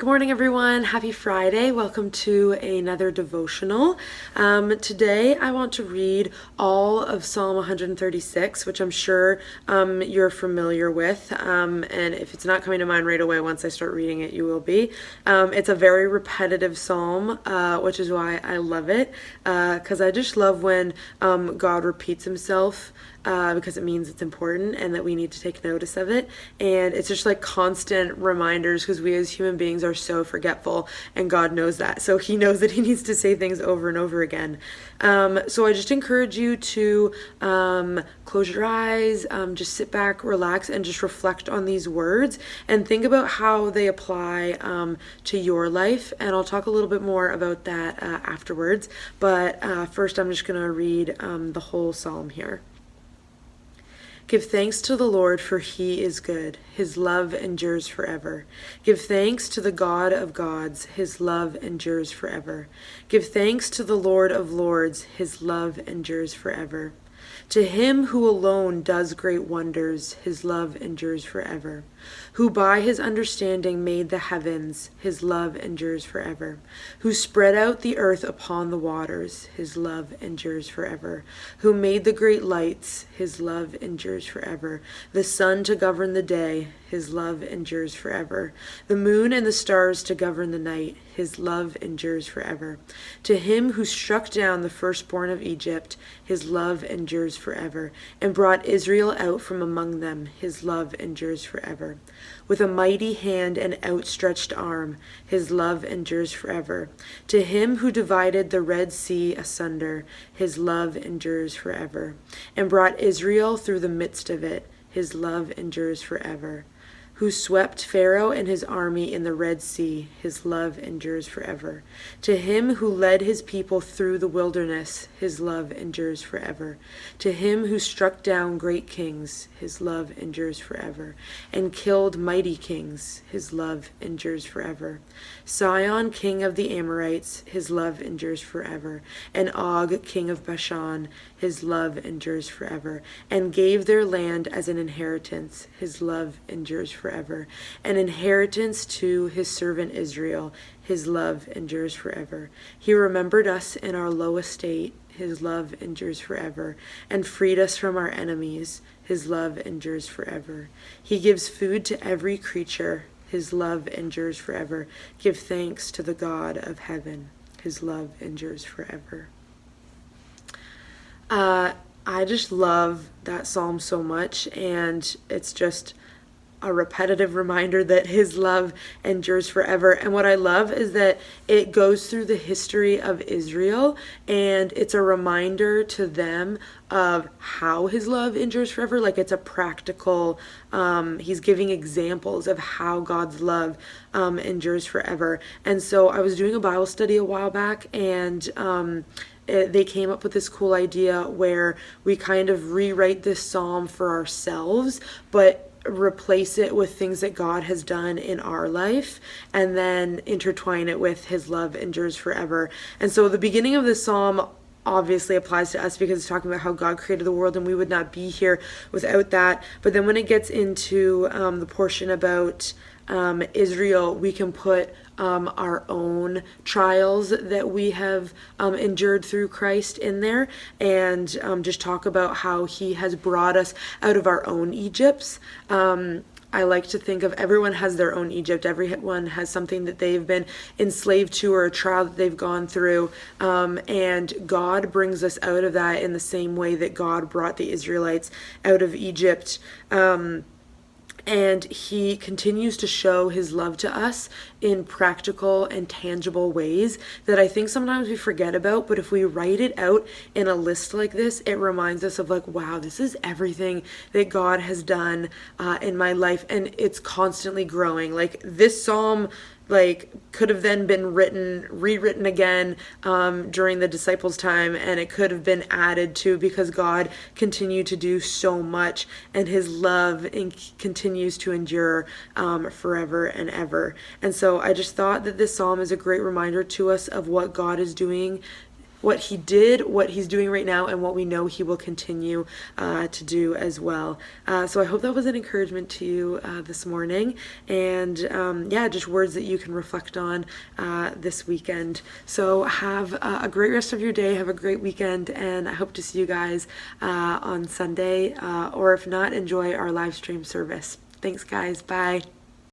Good morning, everyone. Happy Friday. Welcome to another devotional. Today, I want to read all of Psalm 136, which I'm sure you're familiar with. And if it's not coming to mind right away, once I start reading it, you will be. It's a very repetitive psalm, which is why I love it, because I just love when God repeats himself. Because it means it's important and that we need to take notice of it. And it's just like constant reminders, because we as human beings are so forgetful, and God knows that. So he knows that he needs to say things over and over again. So I just encourage you to close your eyes, just sit back, relax, and just reflect on these words and think about how they apply to your life. And I'll talk a little bit more about that afterwards. But first, I'm just going to read the whole psalm here. Give thanks to the Lord, for he is good. His love endures forever. Give thanks to the God of gods. His love endures forever. Give thanks to the Lord of lords. His love endures forever. To him who alone does great wonders, his love endures forever. Who by his understanding made the heavens, his love endures forever. Who spread out the earth upon the waters, his love endures forever. Who made the great lights, his love endures forever. The sun to govern the day, his love endures forever. The moon and the stars to govern the night, his love endures forever. To him who struck down the firstborn of Egypt, his love endures forever, and brought Israel out from among them, his love endures forever. With a mighty hand and outstretched arm, his love endures forever. To him who divided the Red Sea asunder, his love endures forever, and brought Israel through the midst of it, his love endures forever. Who swept Pharaoh and his army in the Red Sea, his love endures forever. To him who led his people through the wilderness, his love endures forever. To him who struck down great kings, his love endures forever, and killed mighty kings, his love endures forever. Sihon, king of the Amorites, his love endures forever, and Og, king of Bashan, his love endures forever, and gave their land as an inheritance, his love endures forever, an inheritance to his servant Israel, his love endures forever. He remembered us in our low estate, his love endures forever, and freed us from our enemies, his love endures forever. He gives food to every creature, his love endures forever. Give thanks to the God of heaven, his love endures forever. I just love that psalm so much, and it's just a repetitive reminder that his love endures forever. And what I love is that it goes through the history of Israel, and it's a reminder to them of how his love endures forever. Like, it's a practical, he's giving examples of how God's love endures forever. And so I was doing a Bible study a while back, and they came up with this cool idea where we kind of rewrite this psalm for ourselves, but replace it with things that God has done in our life, and then intertwine it with his love endures forever. And so the beginning of this psalm obviously applies to us because it's talking about how God created the world and we would not be here without that. But then when it gets into the portion about Israel, we can put our own trials that we have endured through Christ in there, and just talk about how he has brought us out of our own Egypts. I like to think of everyone has their own Egypt. Everyone has something that they've been enslaved to or a trial that they've gone through. And God brings us out of that in the same way that God brought the Israelites out of Egypt. And he continues to show his love to us in practical and tangible ways that I think sometimes we forget about. But if we write it out in a list like this, it reminds us of like, wow, this is everything that God has done in my life. And it's constantly growing. Like, this psalm could have then been rewritten again during the disciples' time, and it could have been added to, because God continued to do so much, and his love continues to endure forever and ever. And so I just thought that this psalm is a great reminder to us of what God is doing what he did, what he's doing right now, and what we know he will continue to do as well. So I hope that was an encouragement to you this morning, and yeah, just words that you can reflect on this weekend. So have a great rest of your day, have a great weekend, and I hope to see you guys on Sunday, or if not, enjoy our live stream service. Thanks, guys. Bye.